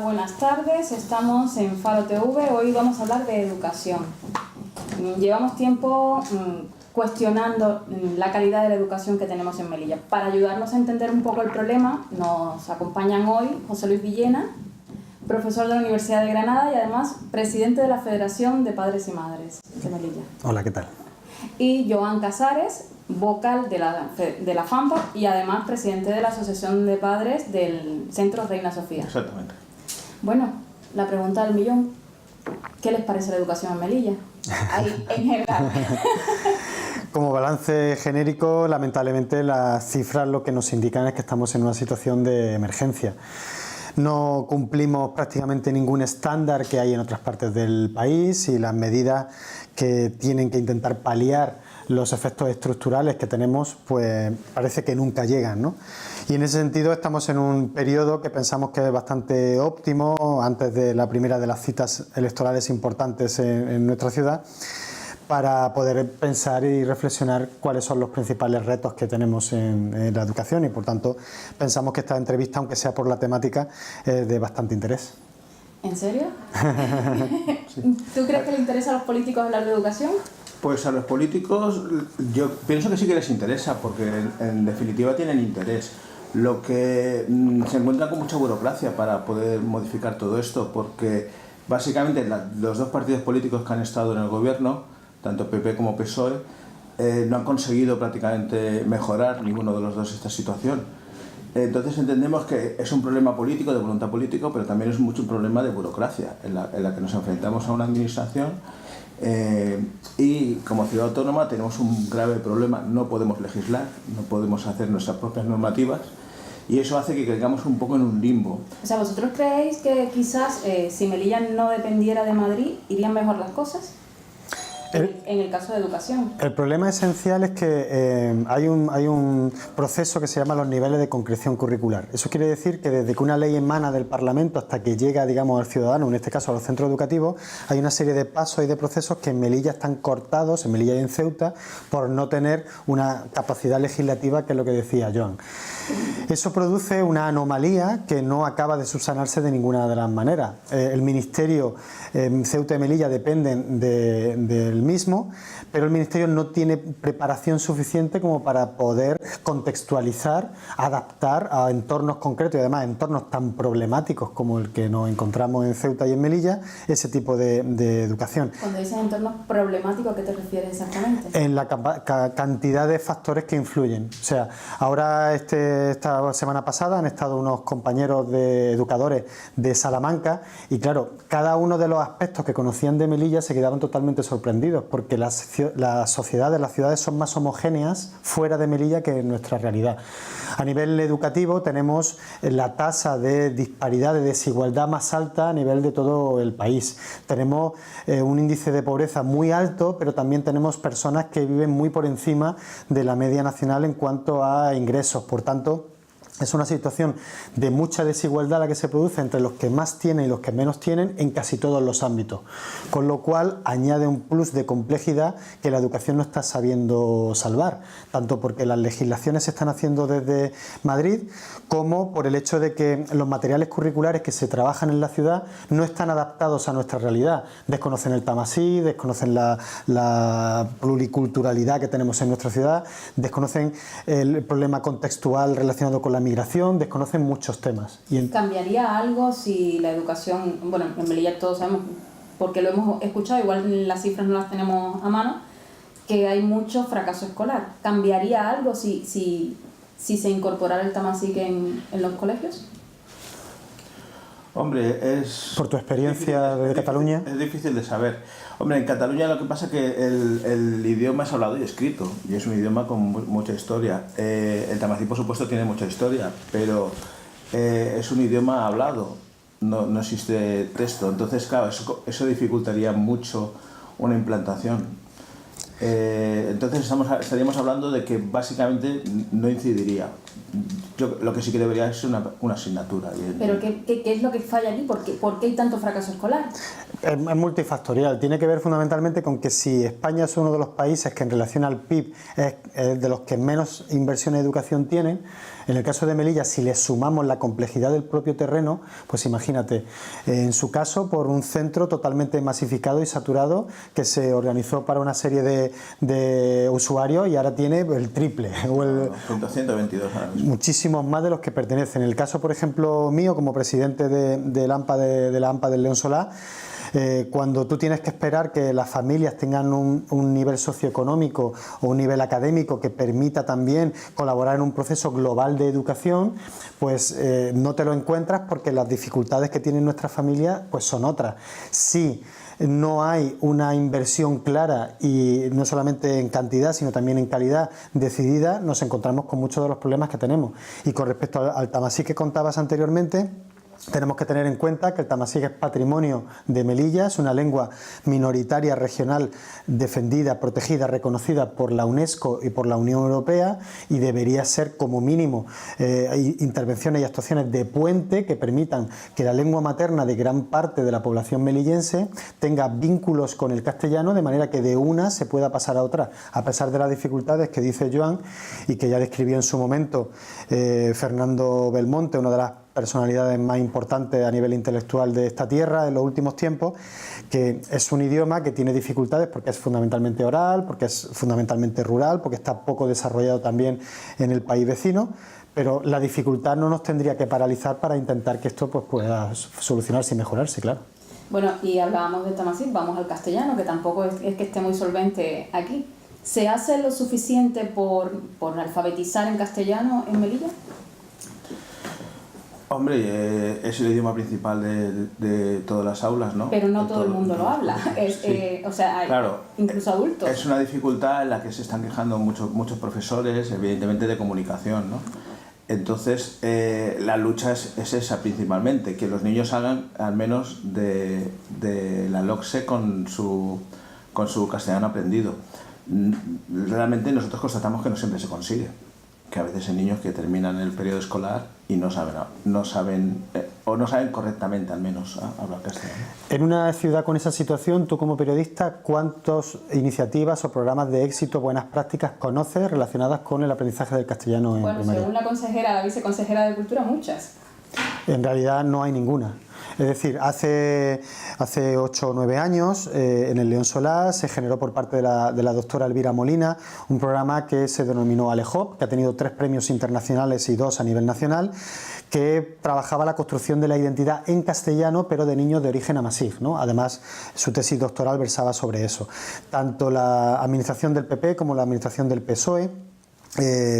buenas tardes. Estamos en Faro TV. Hoy vamos a hablar de educación. Llevamos tiempo cuestionando la calidad de la educación que tenemos en Melilla. Para ayudarnos a entender un poco el problema, nos acompañan hoy José Luis Villena, profesor de la Universidad de Granada y además presidente de la Federación de Padres y Madres de Melilla. Hola, ¿qué tal? Y Joan Casares, vocal de la FAMPA y además presidente de la Asociación de Padres del Centro Reina Sofía. Exactamente. Bueno, la pregunta del millón, ¿qué les parece la educación en Melilla? Ahí, en general. Como balance genérico, lamentablemente las cifras lo que nos indican es que estamos en una situación de emergencia. No cumplimos prácticamente ningún estándar que hay en otras partes del país y las medidas que tienen que intentar paliar los efectos estructurales que tenemos, pues parece que nunca llegan, ¿no? Y en ese sentido estamos en un periodo que pensamos que es bastante óptimo, antes de la primera de las citas electorales importantes en nuestra ciudad, para poder pensar y reflexionar cuáles son los principales retos que tenemos en la educación y, por tanto, pensamos que esta entrevista, aunque sea por la temática, es de bastante interés. ¿En serio? Sí. ¿Tú crees que le interesa a los políticos hablar de educación? Pues a los políticos yo pienso que sí que les interesa, porque en definitiva tienen interés. Lo que se encuentra con mucha burocracia para poder modificar todo esto, porque básicamente los dos partidos políticos que han estado en el gobierno, tanto PP como PSOE, no han conseguido prácticamente mejorar ninguno de los dos esta situación. Entonces entendemos que es un problema político, de voluntad política, pero también es mucho un problema de burocracia, en la que nos enfrentamos a una administración y como ciudad autónoma tenemos un grave problema. No podemos legislar, no podemos hacer nuestras propias normativas y eso hace que caigamos un poco en un limbo. O sea, ¿vosotros creéis que quizás si Melilla no dependiera de Madrid, irían mejor las cosas? En el caso de educación. El problema esencial es que hay un proceso que se llama los niveles de concreción curricular. Eso quiere decir que desde que una ley emana del Parlamento hasta que llega, digamos, al ciudadano, en este caso a los centros educativos, hay una serie de pasos y de procesos que en Melilla están cortados, en Melilla y en Ceuta, por no tener una capacidad legislativa, que es lo que decía Joan. Eso produce una anomalía que no acaba de subsanarse de ninguna de las maneras. El Ministerio, Ceuta y Melilla dependen del mismo, pero el Ministerio no tiene preparación suficiente como para poder contextualizar, adaptar a entornos concretos y además entornos tan problemáticos como el que nos encontramos en Ceuta y en Melilla, ese tipo de educación. Cuando dices entornos problemáticos, ¿a qué te refieres exactamente? En la cantidad de factores que influyen. O sea, ahora esta semana pasada han estado unos compañeros de educadores de Salamanca y claro, cada uno de los aspectos que conocían de Melilla se quedaban totalmente sorprendidos, porque las sociedades, las ciudades son más homogéneas fuera de Melilla que en nuestra realidad. A nivel educativo tenemos la tasa de disparidad, de desigualdad más alta a nivel de todo el país. Tenemos un índice de pobreza muy alto, pero también tenemos personas que viven muy por encima de la media nacional en cuanto a ingresos. Por tanto, es una situación de mucha desigualdad la que se produce entre los que más tienen y los que menos tienen en casi todos los ámbitos, con lo cual añade un plus de complejidad que la educación no está sabiendo salvar, tanto porque las legislaciones se están haciendo desde Madrid como por el hecho de que los materiales curriculares que se trabajan en la ciudad no están adaptados a nuestra realidad. Desconocen el tamasí, desconocen la pluriculturalidad que tenemos en nuestra ciudad, desconocen el problema contextual relacionado con la migración, desconocen muchos temas. ¿Cambiaría algo si la educación, bueno, en Melilla todos sabemos, porque lo hemos escuchado, igual las cifras no las tenemos a mano, que hay mucho fracaso escolar? ¿Cambiaría algo si se incorporara el tamasí en los colegios? Hombre, es... Por tu experiencia de Cataluña. Es difícil de saber. Hombre, en Cataluña lo que pasa es que el idioma es hablado y escrito, y es un idioma con mucha historia. El tamasí, por supuesto, tiene mucha historia, pero es un idioma hablado, no existe texto. Entonces, claro, eso dificultaría mucho una implantación. Entonces estaríamos hablando de que básicamente no incidiría. Yo lo que sí que debería es una asignatura. ¿Pero qué es lo que falla aquí? ¿Por qué hay tanto fracaso escolar? Es multifactorial, tiene que ver fundamentalmente con que si España es uno de los países que en relación al PIB es de los que menos inversión en educación tienen, en el caso de Melilla, si le sumamos la complejidad del propio terreno, pues imagínate, en su caso por un centro totalmente masificado y saturado que se organizó para una serie de usuarios y ahora tiene el triple o el 122 ahora mismo. Muchísimos más de los que pertenecen. En el caso, por ejemplo, mío como presidente de la AMPA del León Solá, cuando tú tienes que esperar que las familias tengan un nivel socioeconómico o un nivel académico que permita también colaborar en un proceso global de educación, pues no te lo encuentras porque las dificultades que tienen nuestras familias pues son otras. Sí, no hay una inversión clara y no solamente en cantidad sino también en calidad decidida, nos encontramos con muchos de los problemas que tenemos. Y con respecto al tamasí que contabas anteriormente, tenemos que tener en cuenta que el tamasí es patrimonio de Melilla, es una lengua minoritaria regional defendida, protegida, reconocida por la UNESCO y por la Unión Europea y debería ser como mínimo intervenciones y actuaciones de puente que permitan que la lengua materna de gran parte de la población melillense tenga vínculos con el castellano de manera que de una se pueda pasar a otra, a pesar de las dificultades que dice Joan y que ya describió en su momento Fernando Belmonte, una de las personalidades más importantes a nivel intelectual de esta tierra en los últimos tiempos, que es un idioma que tiene dificultades porque es fundamentalmente oral, porque es fundamentalmente rural, porque está poco desarrollado también en el país vecino, pero la dificultad no nos tendría que paralizar para intentar que esto pues, pueda solucionarse y mejorarse, claro. Bueno, y hablábamos del tamasí, vamos al castellano, que tampoco es que esté muy solvente aquí. ¿Se hace lo suficiente por alfabetizar en castellano en Melilla? Hombre, es el idioma principal de todas las aulas, ¿no? Pero no todo el mundo lo habla, Sí. o sea, hay Claro, incluso adultos. Es una dificultad en la que se están quejando muchos profesores, evidentemente de comunicación, ¿no? Entonces, la lucha es esa principalmente, que los niños hagan al menos de la LOCSE con su castellano aprendido. Realmente nosotros constatamos que no siempre se consigue, que a veces hay niños que terminan el periodo escolar y no saben correctamente al menos hablar castellano. En una ciudad con esa situación, tú como periodista, ¿cuántas iniciativas o programas de éxito, buenas prácticas conoces relacionadas con el aprendizaje del castellano en primaria? Según la viceconsejera de Cultura, muchas. En realidad no hay ninguna. Es decir, hace 8 o 9 años en el León Solá se generó por parte de la doctora Elvira Molina un programa que se denominó ALEJOP, que ha tenido 3 premios internacionales y 2 a nivel nacional, que trabajaba la construcción de la identidad en castellano, pero de niños de origen amasij, ¿no? Además, su tesis doctoral versaba sobre eso. Tanto la administración del PP como la administración del PSOE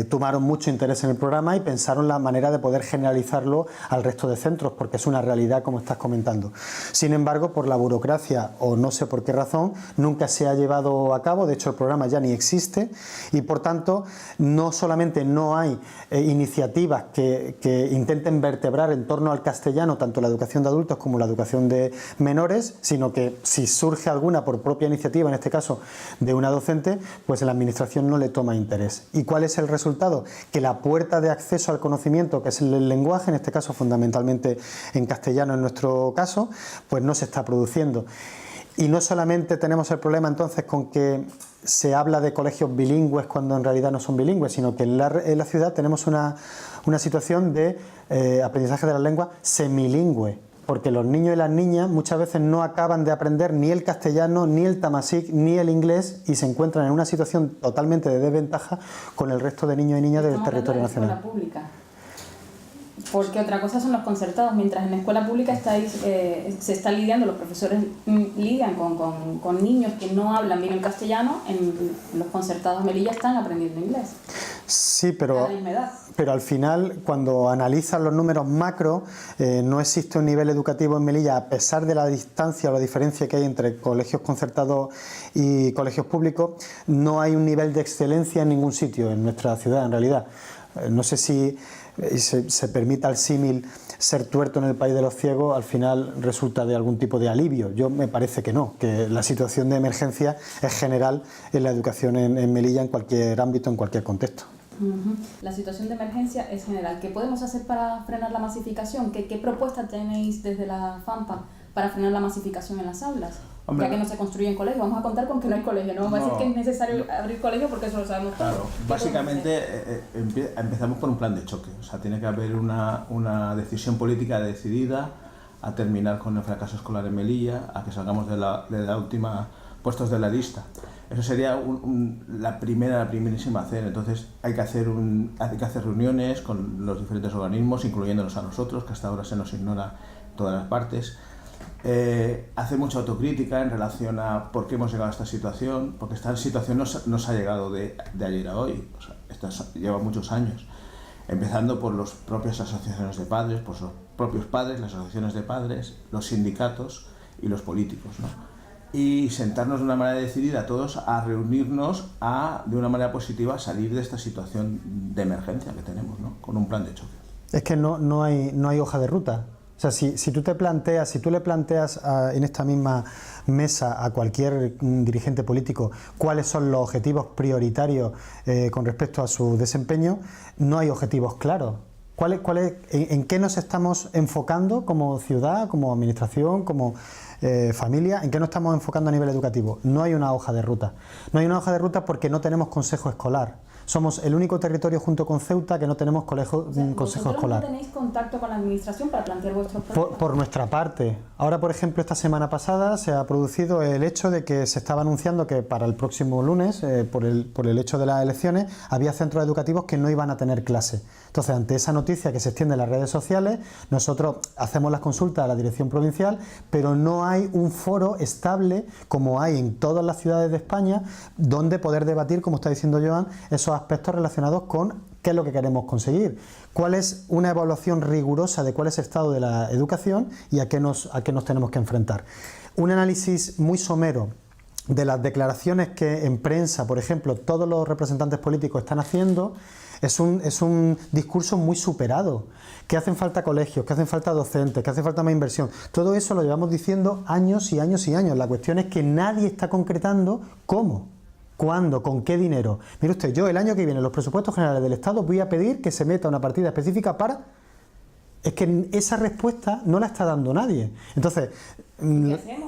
tomaron mucho interés en el programa y pensaron la manera de poder generalizarlo al resto de centros, porque es una realidad como estás comentando. Sin embargo, por la burocracia o no sé por qué razón, nunca se ha llevado a cabo. De hecho, el programa ya ni existe y por tanto no solamente no hay iniciativas que intenten vertebrar en torno al castellano tanto la educación de adultos como la educación de menores, sino que si surge alguna por propia iniciativa, en este caso de una docente, pues la administración no le toma interés. ¿Y cuál es el resultado? Que la puerta de acceso al conocimiento, que es el lenguaje, en este caso fundamentalmente en castellano en nuestro caso, pues no se está produciendo. Y no solamente tenemos el problema entonces con que se habla de colegios bilingües cuando en realidad no son bilingües, sino que en la ciudad tenemos una situación de aprendizaje de la lengua semilingüe, porque los niños y las niñas muchas veces no acaban de aprender ni el castellano, ni el tamasí, ni el inglés y se encuentran en una situación totalmente de desventaja con el resto de niños y niñas del territorio nacional. Escuela pública. Porque otra cosa son los concertados, mientras en la escuela pública se está lidiando, los profesores lidian con niños que no hablan bien el castellano, en los concertados Melilla están aprendiendo inglés. Sí, pero al final, cuando analizan los números macro, no existe un nivel educativo en Melilla, a pesar de la distancia o la diferencia que hay entre colegios concertados y colegios públicos, no hay un nivel de excelencia en ningún sitio en nuestra ciudad, en realidad. No sé si se permita el símil ser tuerto en el país de los ciegos, al final resulta de algún tipo de alivio. Yo me parece que no, que la situación de emergencia es general en la educación en Melilla, en cualquier ámbito, en cualquier contexto. La situación de emergencia es general. ¿Qué podemos hacer para frenar la masificación? ¿Qué propuestas tenéis desde la FAMPA para frenar la masificación en las aulas. Hombre, ya que no se construyen colegios, vamos a contar con que no hay colegio, no vamos a decir que es necesario abrir colegios porque eso lo sabemos claro, todos. básicamente empezamos por un plan de choque, o sea, tiene que haber una decisión política decidida a terminar con el fracaso escolar en Melilla, a que salgamos de la última puestos de la lista. Eso sería la primerísima hacer. Entonces hay que hacer reuniones con los diferentes organismos, incluyéndonos a nosotros, que hasta ahora se nos ignora en todas las partes. Hacer mucha autocrítica en relación a por qué hemos llegado a esta situación, porque esta situación no se ha llegado de ayer a hoy, o sea, esto lleva muchos años, empezando por las propias asociaciones de padres, por los propios padres, las asociaciones de padres, los sindicatos y los políticos, ¿no? Y sentarnos de una manera decidida todos a reunirnos de una manera positiva, salir de esta situación de emergencia que tenemos, ¿no? Con un plan de choque. Es que no hay hoja de ruta. O sea, si tú le planteas en esta misma mesa a cualquier dirigente político cuáles son los objetivos prioritarios con respecto a su desempeño, no hay objetivos claros. ¿En qué nos estamos enfocando como ciudad, como administración, como familia? ¿En qué nos estamos enfocando a nivel educativo? No hay una hoja de ruta. No hay una hoja de ruta porque no tenemos consejo escolar. Somos el único territorio junto con Ceuta que no tenemos consejo escolar. ¿No tenéis contacto con la administración para plantear vuestros problemas? Por nuestra parte. Ahora, por ejemplo, esta semana pasada se ha producido el hecho de que se estaba anunciando que para el próximo lunes, por el hecho de las elecciones, había centros educativos que no iban a tener clase. Entonces, ante esa noticia que se extiende en las redes sociales, nosotros hacemos las consultas a la dirección provincial, pero no hay un foro estable como hay en todas las ciudades de España, donde poder debatir, como está diciendo Joan, esos aspectos relacionados con qué es lo que queremos conseguir, cuál es una evaluación rigurosa de cuál es el estado de la educación y a qué nos tenemos que enfrentar. Un análisis muy somero de las declaraciones que en prensa, por ejemplo, todos los representantes políticos están haciendo, es un discurso muy superado, que hacen falta colegios, que hacen falta docentes, que hace falta más inversión. Todo eso lo llevamos diciendo años y años y años. La cuestión es que nadie está concretando cómo. ¿Cuándo? ¿Con qué dinero? Mire usted, yo el año que viene en los presupuestos generales del Estado voy a pedir que se meta una partida específica para... Es que esa respuesta no la está dando nadie. Entonces,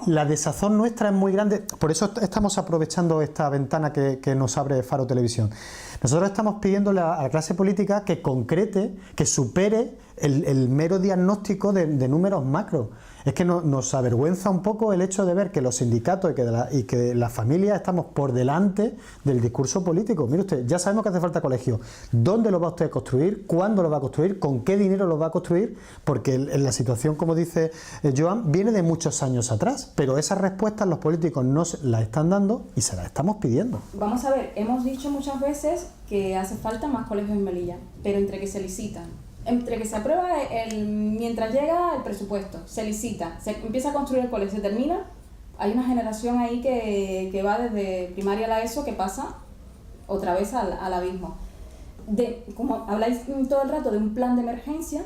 la desazón nuestra es muy grande. Por eso estamos aprovechando esta ventana que nos abre Faro Televisión. Nosotros estamos pidiendo a la clase política que concrete, que supere el mero diagnóstico de números macro. Es que nos avergüenza un poco el hecho de ver que los sindicatos y que las familias estamos por delante del discurso político. Mire usted, ya sabemos que hace falta colegio. ¿Dónde lo va usted a construir? ¿Cuándo lo va a construir? ¿Con qué dinero lo va a construir? Porque en la situación, como dice Joan, viene de muchos años atrás, pero esas respuestas los políticos no las están dando y se las estamos pidiendo. Vamos a ver, hemos dicho muchas veces que hace falta más colegios en Melilla, pero entre que se licitan, entre que se aprueba mientras llega el presupuesto, se licita, se empieza a construir el colegio, se termina, hay una generación ahí que va desde primaria a la ESO que pasa otra vez al abismo. Como habláis todo el rato de un plan de emergencia,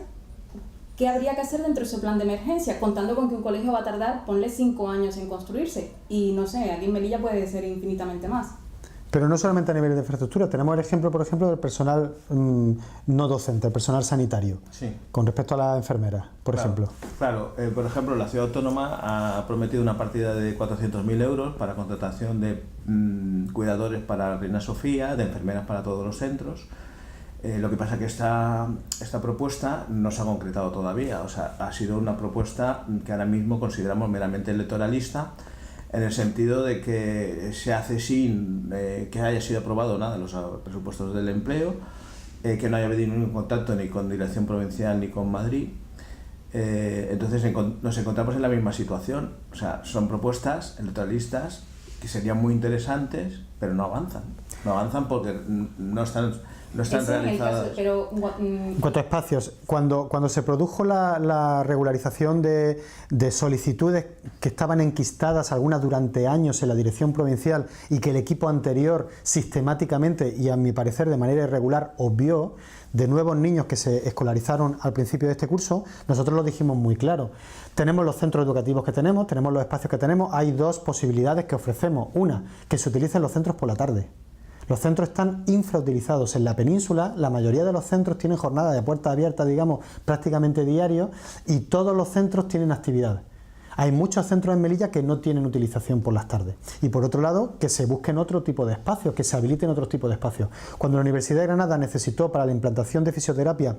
¿qué habría que hacer dentro de ese plan de emergencia? Contando con que un colegio va a tardar, ponle 5 años en construirse, y no sé, aquí en Melilla puede ser infinitamente más. Pero no solamente a nivel de infraestructura, tenemos el ejemplo, por ejemplo, del personal no docente, el personal sanitario, sí, con respecto a las enfermeras, por ejemplo. Claro, por ejemplo, la Ciudad Autónoma ha prometido una partida de 400.000 euros para contratación de cuidadores para Reina Sofía, de enfermeras para todos los centros. Lo que pasa es que esta propuesta no se ha concretado todavía, o sea, ha sido una propuesta que ahora mismo consideramos meramente electoralista, en el sentido de que se hace sin que haya sido aprobado nada en los presupuestos del empleo, que no haya habido ningún contacto ni con dirección provincial ni con Madrid. Entonces nos encontramos en la misma situación, o sea, son propuestas electoralistas que serían muy interesantes, pero no avanzan porque no están realizadas. En cuanto a espacios, cuando se produjo la regularización de solicitudes que estaban enquistadas, algunas durante años en la dirección provincial, y que el equipo anterior sistemáticamente y a mi parecer de manera irregular obvió, de nuevos niños que se escolarizaron al principio de este curso, nosotros lo dijimos muy claro. Tenemos los centros educativos que tenemos los espacios que tenemos, hay dos posibilidades que ofrecemos. Una, que se utilicen los centros por la tarde. Los centros están infrautilizados. En la península, la mayoría de los centros tienen jornada de puertas abiertas, digamos, prácticamente diario, y todos los centros tienen actividad. Hay muchos centros en Melilla que no tienen utilización por las tardes. Y por otro lado, que se busquen otro tipo de espacios, que se habiliten otros tipos de espacios. Cuando la Universidad de Granada necesitó para la implantación de fisioterapia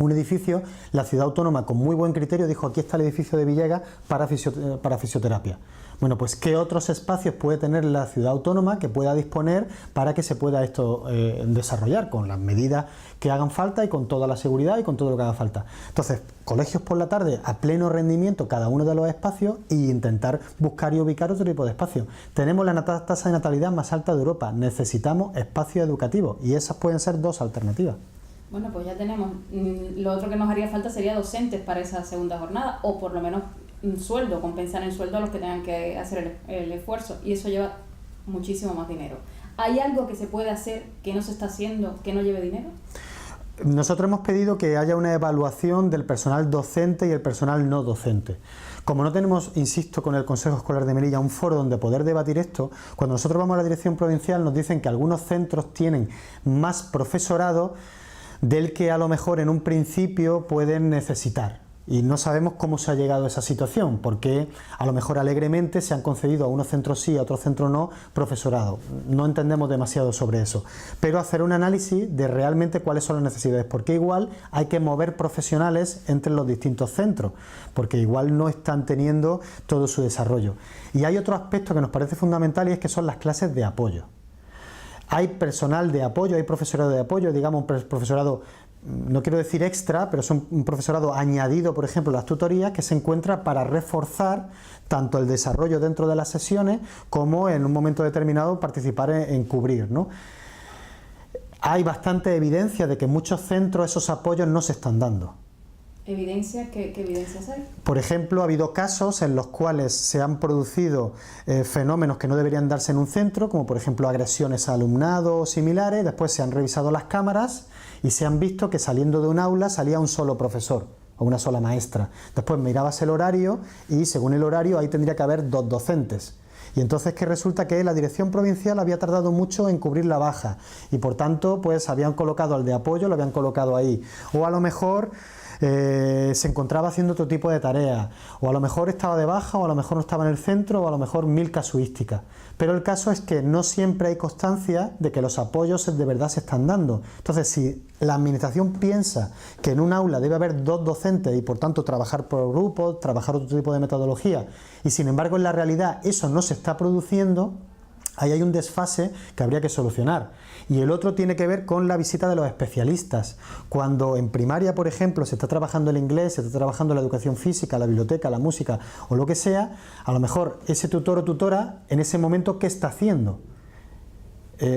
un edificio, la ciudad autónoma con muy buen criterio dijo: aquí está el edificio de Villegas para fisioterapia. Bueno, pues ¿qué otros espacios puede tener la ciudad autónoma que pueda disponer para que se pueda esto desarrollar con las medidas que hagan falta y con toda la seguridad y con todo lo que haga falta? Entonces, colegios por la tarde a pleno rendimiento cada uno de los espacios e intentar buscar y ubicar otro tipo de espacios. Tenemos la tasa de natalidad más alta de Europa, necesitamos espacios educativos y esas pueden ser dos alternativas. Bueno, pues ya tenemos. Lo otro que nos haría falta sería docentes para esa segunda jornada, o por lo menos un sueldo, compensar en sueldo a los que tengan que hacer el esfuerzo, y eso lleva muchísimo más dinero. ¿Hay algo que se puede hacer que no se está haciendo que no lleve dinero? Nosotros hemos pedido que haya una evaluación del personal docente y el personal no docente. Como no tenemos, insisto, con el Consejo Escolar de Melilla un foro donde poder debatir esto, cuando nosotros vamos a la dirección provincial nos dicen que algunos centros tienen más profesorado del que a lo mejor en un principio pueden necesitar. Y no sabemos cómo se ha llegado a esa situación, porque a lo mejor alegremente se han concedido a unos centros sí, a otros centros no, profesorado. No entendemos demasiado sobre eso. Pero hacer un análisis de realmente cuáles son las necesidades, porque igual hay que mover profesionales entre los distintos centros, porque igual no están teniendo todo su desarrollo. Y hay otro aspecto que nos parece fundamental y es que son las clases de apoyo. Hay personal de apoyo, hay profesorado de apoyo, digamos un profesorado, no quiero decir extra, pero son un profesorado añadido, por ejemplo, las tutorías, que se encuentra para reforzar tanto el desarrollo dentro de las sesiones como en un momento determinado participar en cubrir, ¿no? Hay bastante evidencia de que en muchos centros esos apoyos no se están dando. ¿Evidencia? ¿Qué evidencias hay? Por ejemplo, ha habido casos en los cuales se han producido fenómenos que no deberían darse en un centro, como por ejemplo agresiones a alumnado o similares. Después se han revisado las cámaras y se han visto que saliendo de un aula salía un solo profesor o una sola maestra. Después mirabas el horario y según el horario ahí tendría que haber 2 docentes. Y entonces que resulta que la dirección provincial había tardado mucho en cubrir la baja y por tanto pues habían colocado al de apoyo, lo habían colocado ahí. O a lo mejor se encontraba haciendo otro tipo de tareas, o a lo mejor estaba de baja, o a lo mejor no estaba en el centro, o a lo mejor 1000 casuísticas. Pero el caso es que no siempre hay constancia de que los apoyos de verdad se están dando. Entonces, si la administración piensa que en un aula debe haber 2 docentes y por tanto trabajar por grupos, trabajar otro tipo de metodología, y sin embargo en la realidad eso no se está produciendo, ahí hay un desfase que habría que solucionar. Y el otro tiene que ver con la visita de los especialistas. Cuando en primaria, por ejemplo, se está trabajando el inglés, se está trabajando la educación física, la biblioteca, la música o lo que sea, a lo mejor ese tutor o tutora en ese momento, ¿qué está haciendo?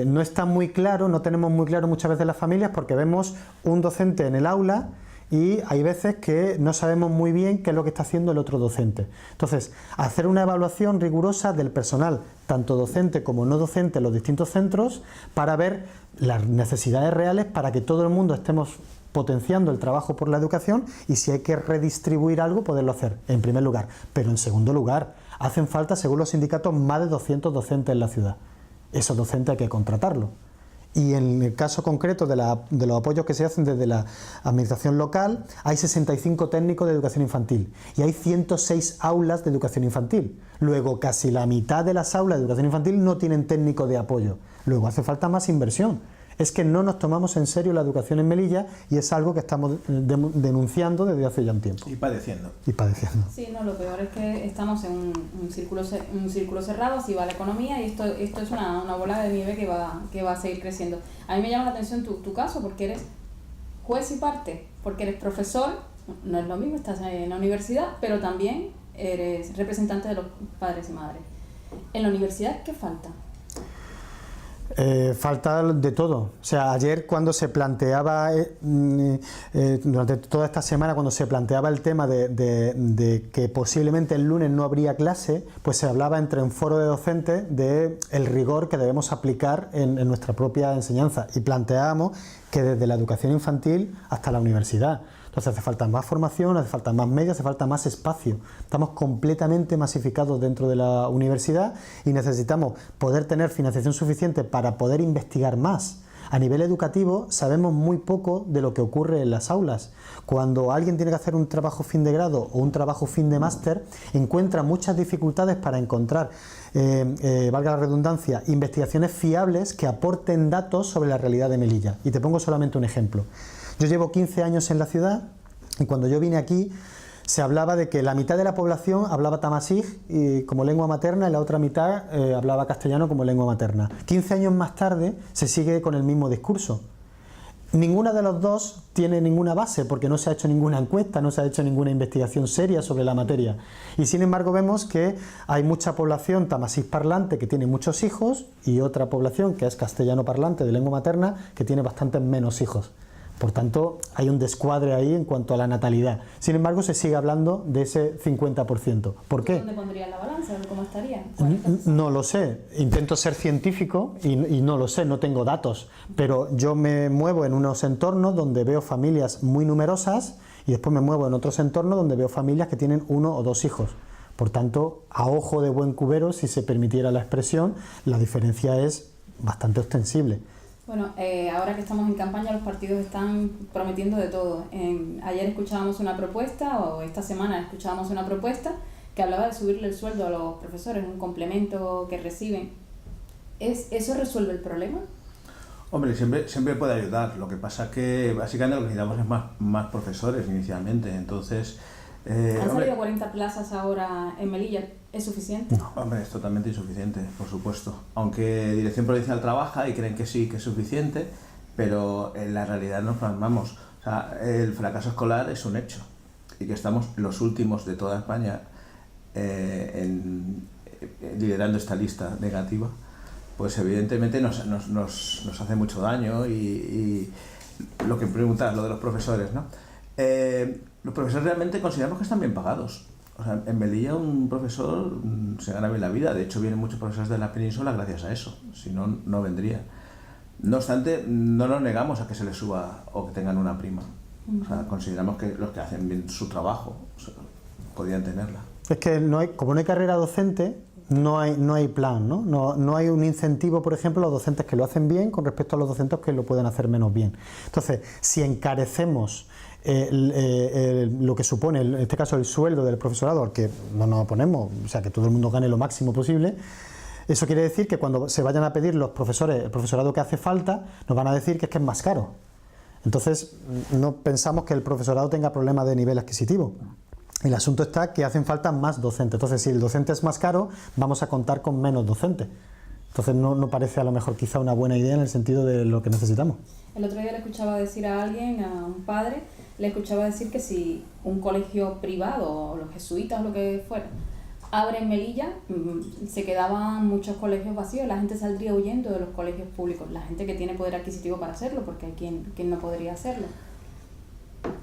No está muy claro, no tenemos muy claro muchas veces las familias porque vemos un docente en el aula y hay veces que no sabemos muy bien qué es lo que está haciendo el otro docente. Entonces, hacer una evaluación rigurosa del personal, tanto docente como no docente en los distintos centros, para ver las necesidades reales para que todo el mundo estemos potenciando el trabajo por la educación y si hay que redistribuir algo, poderlo hacer, en primer lugar. Pero en segundo lugar, hacen falta, según los sindicatos, más de 200 docentes en la ciudad. Esos docentes hay que contratarlos. Y en el caso concreto de los apoyos que se hacen desde la administración local, hay 65 técnicos de educación infantil y hay 106 aulas de educación infantil. Luego, casi la mitad de las aulas de educación infantil no tienen técnico de apoyo. Luego, hace falta más inversión. Es que no nos tomamos en serio la educación en Melilla y es algo que estamos denunciando desde hace ya un tiempo. Y padeciendo. Sí, no, lo peor es que estamos en un círculo cerrado, así va la economía y esto es una bola de nieve que va a seguir creciendo. A mí me llama la atención tu caso porque eres juez y parte, porque eres profesor, no es lo mismo, estás en la universidad, pero también eres representante de los padres y madres. En la universidad, ¿qué falta? Falta de todo. O sea, ayer cuando se planteaba, durante toda esta semana, cuando se planteaba el tema de que posiblemente el lunes no habría clase, pues se hablaba entre un foro de docentes de el rigor que debemos aplicar en nuestra propia enseñanza y planteábamos que desde la educación infantil hasta la universidad. Entonces hace falta más formación, hace falta más medios, hace falta más espacio. Estamos completamente masificados dentro de la universidad y necesitamos poder tener financiación suficiente para poder investigar más. A nivel educativo sabemos muy poco de lo que ocurre en las aulas. Cuando alguien tiene que hacer un trabajo fin de grado o un trabajo fin de máster, encuentra muchas dificultades para encontrar, valga la redundancia, investigaciones fiables que aporten datos sobre la realidad de Melilla. Y te pongo solamente un ejemplo. Yo llevo 15 años en la ciudad y cuando yo vine aquí se hablaba de que la mitad de la población hablaba tamasig como lengua materna y la otra mitad hablaba castellano como lengua materna. 15 años más tarde se sigue con el mismo discurso. Ninguna de los dos tiene ninguna base porque no se ha hecho ninguna encuesta, no se ha hecho ninguna investigación seria sobre la materia. Y sin embargo vemos que hay mucha población tamasig parlante que tiene muchos hijos y otra población que es castellano parlante de lengua materna que tiene bastantes menos hijos. Por tanto, hay un descuadre ahí en cuanto a la natalidad. Sin embargo, se sigue hablando de ese 50%. ¿Por qué? ¿Dónde pondrías la balanza? ¿Cómo estaría? No lo sé. Intento ser científico y no lo sé, no tengo datos. Pero yo me muevo en unos entornos donde veo familias muy numerosas y después me muevo en otros entornos donde veo familias que tienen 1 o 2 hijos. Por tanto, a ojo de buen cubero, si se permitiera la expresión, la diferencia es bastante ostensible. Bueno, ahora que estamos en campaña, los partidos están prometiendo de todo. Ayer escuchábamos una propuesta, o esta semana escuchábamos una propuesta, que hablaba de subirle el sueldo a los profesores, un complemento que reciben. ¿Eso resuelve el problema? Hombre, siempre puede ayudar. Lo que pasa es que básicamente lo que necesitamos es más profesores inicialmente. Entonces, Han salido 40 plazas ahora en Melilla. ¿Es suficiente? No, hombre, es totalmente insuficiente, por supuesto. Aunque Dirección Provincial trabaja y creen que sí, que es suficiente, pero en la realidad nos plasmamos. O sea, el fracaso escolar es un hecho y que estamos los últimos de toda España liderando esta lista negativa, pues evidentemente nos hace mucho daño y lo que preguntas, lo de los profesores, ¿no? Los profesores realmente consideramos que están bien pagados. O sea, en Melilla un profesor se gana bien la vida. De hecho, vienen muchos profesores de la península gracias a eso. Si no, no vendría. No obstante, no nos negamos a que se les suba o que tengan una prima. O sea, consideramos que los que hacen bien su trabajo, o sea, podrían tenerla. Es que como no hay carrera docente, no hay plan, ¿no? No hay un incentivo, por ejemplo, a los docentes que lo hacen bien con respecto a los docentes que lo pueden hacer menos bien. Entonces, si encarecemos lo que supone, en este caso, el sueldo del profesorado, al que no nos oponemos, o sea, que todo el mundo gane lo máximo posible, eso quiere decir que cuando se vayan a pedir los profesores, el profesorado que hace falta, nos van a decir que es más caro. Entonces, no pensamos que el profesorado tenga problemas de nivel adquisitivo. El asunto está que hacen falta más docentes. Entonces, si el docente es más caro, vamos a contar con menos docentes. Entonces, no parece a lo mejor quizá una buena idea en el sentido de lo que necesitamos. El otro día le escuchaba decir a alguien, a un padre, le escuchaba decir que si un colegio privado, o los jesuitas o lo que fuera, abre en Melilla, se quedaban muchos colegios vacíos, la gente saldría huyendo de los colegios públicos, la gente que tiene poder adquisitivo para hacerlo, porque hay quien no podría hacerlo.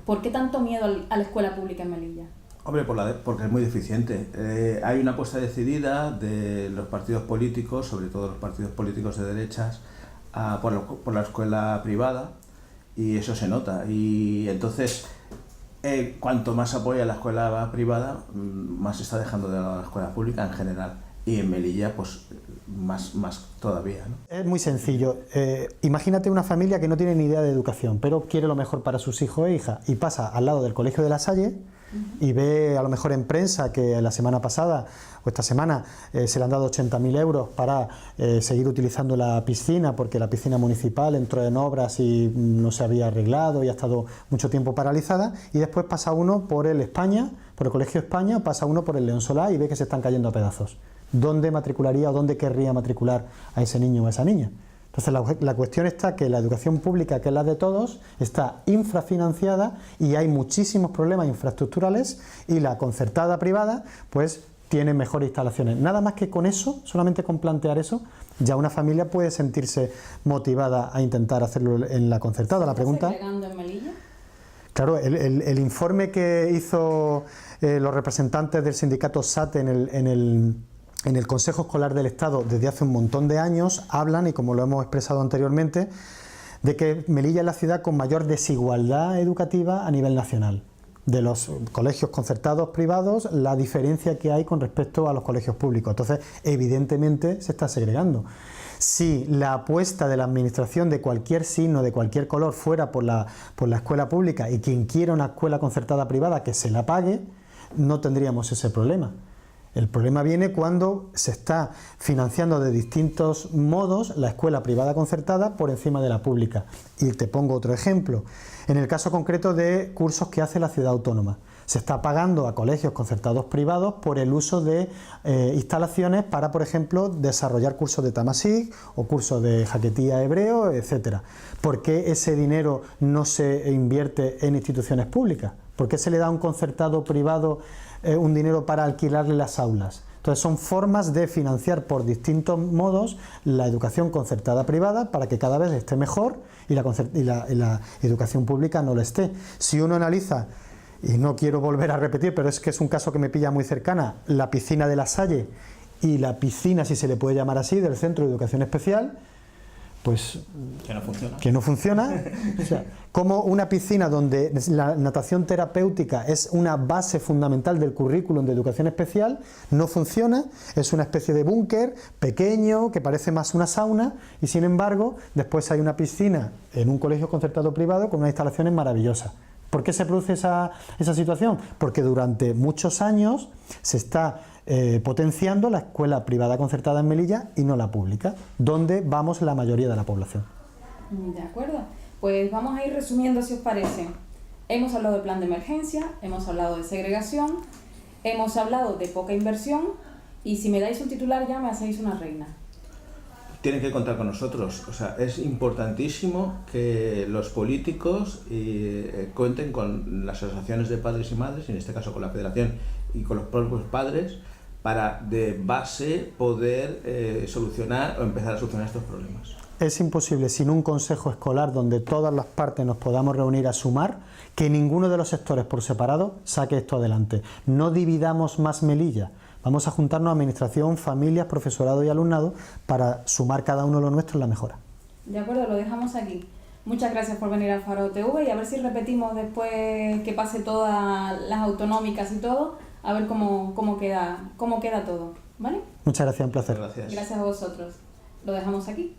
¿Por qué tanto miedo a la escuela pública en Melilla? Hombre, porque es muy deficiente. Hay una apuesta decidida de los partidos políticos, sobre todo los partidos políticos de derechas, por la escuela privada, y eso se nota. Y entonces, cuanto más apoya la escuela privada, más se está dejando de la escuela pública en general. Y en Melilla, pues más todavía, ¿no? Es muy sencillo. Imagínate una familia que no tiene ni idea de educación, pero quiere lo mejor para sus hijos e hijas, y pasa al lado del Colegio de La Salle y ve a lo mejor en prensa que la semana pasada o esta semana se le han dado 80.000 euros para seguir utilizando la piscina, porque la piscina municipal entró en obras y no se había arreglado y ha estado mucho tiempo paralizada, y después pasa uno por el España, por el Colegio España, pasa uno por el León Solá y ve que se están cayendo a pedazos. ¿Dónde matricularía o dónde querría matricular a ese niño o a esa niña? Entonces la cuestión está que la educación pública, que es la de todos, está infrafinanciada y hay muchísimos problemas infraestructurales, y la concertada privada pues tiene mejores instalaciones. Nada más que con eso, solamente con plantear eso, ya una familia puede sentirse motivada a intentar hacerlo en la concertada. La pregunta... ¿Está segregando en Melilla? Claro, el informe que hizo los representantes del sindicato SATE en el Consejo Escolar del Estado desde hace un montón de años hablan, y como lo hemos expresado anteriormente, de que Melilla es la ciudad con mayor desigualdad educativa a nivel nacional. de los colegios concertados privados la diferencia que hay con respecto a los colegios públicos. Entonces, evidentemente, se está segregando. Si la apuesta de la administración de cualquier signo, de cualquier color, fuera por la escuela pública y quien quiera una escuela concertada privada que se la pague, no tendríamos ese problema. El problema viene cuando se está financiando de distintos modos la escuela privada concertada por encima de la pública. Y te pongo otro ejemplo. En el caso concreto de cursos que hace la ciudad autónoma, se está pagando a colegios concertados privados por el uso de instalaciones para, por ejemplo, desarrollar cursos de Tamasig o cursos de jaquetía hebreo, etcétera. ¿Por qué ese dinero no se invierte en instituciones públicas? ¿Por qué se le da a un concertado privado un dinero para alquilarle las aulas? Entonces son formas de financiar por distintos modos la educación concertada privada para que cada vez esté mejor y la educación pública no lo esté. Si uno analiza, y no quiero volver a repetir, pero es que es un caso que me pilla muy cercana, la piscina de La Salle y la piscina, si se le puede llamar así, del Centro de Educación Especial, pues que no funciona. O sea, como una piscina donde la natación terapéutica es una base fundamental del currículum de educación especial, no funciona, es una especie de búnker pequeño que parece más una sauna y sin embargo después hay una piscina en un colegio concertado privado con unas instalaciones maravillosas. ¿Por qué se produce esa situación? Porque durante muchos años se está potenciando la escuela privada concertada en Melilla y no la pública, donde vamos la mayoría de la población. De acuerdo, pues vamos a ir resumiendo si os parece. Hemos hablado del plan de emergencia, hemos hablado de segregación, hemos hablado de poca inversión y si me dais un titular ya me hacéis una reina. Tienen que contar con nosotros, o sea, es importantísimo que los políticos cuenten con las asociaciones de padres y madres, en este caso con la federación y con los propios padres, para de base poder solucionar o empezar a solucionar estos problemas. Es imposible sin un consejo escolar donde todas las partes nos podamos reunir a sumar, que ninguno de los sectores por separado saque esto adelante. No dividamos más Melilla. Vamos a juntarnos administración, familias, profesorado y alumnado para sumar cada uno lo nuestro en la mejora. De acuerdo, lo dejamos aquí. Muchas gracias por venir al Faro TV y a ver si repetimos después que pase todas las autonómicas y todo, a ver cómo queda todo, ¿vale? Muchas gracias, un placer. Gracias. Gracias a vosotros. Lo dejamos aquí.